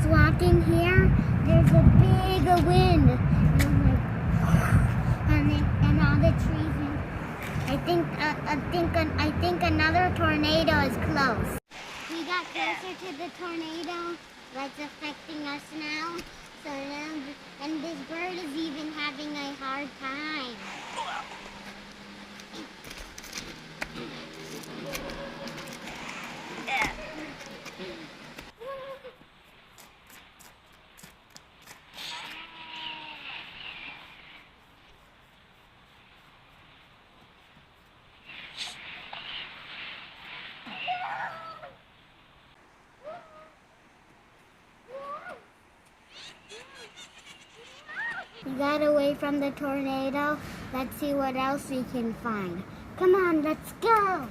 was walking here, there's a big wind. And all the trees. I think another tornado is close. We got closer to the tornado that's affecting us now. And this bird is even having a hard time. We got away from the tornado. Let's see what else we can find. Come on, let's go!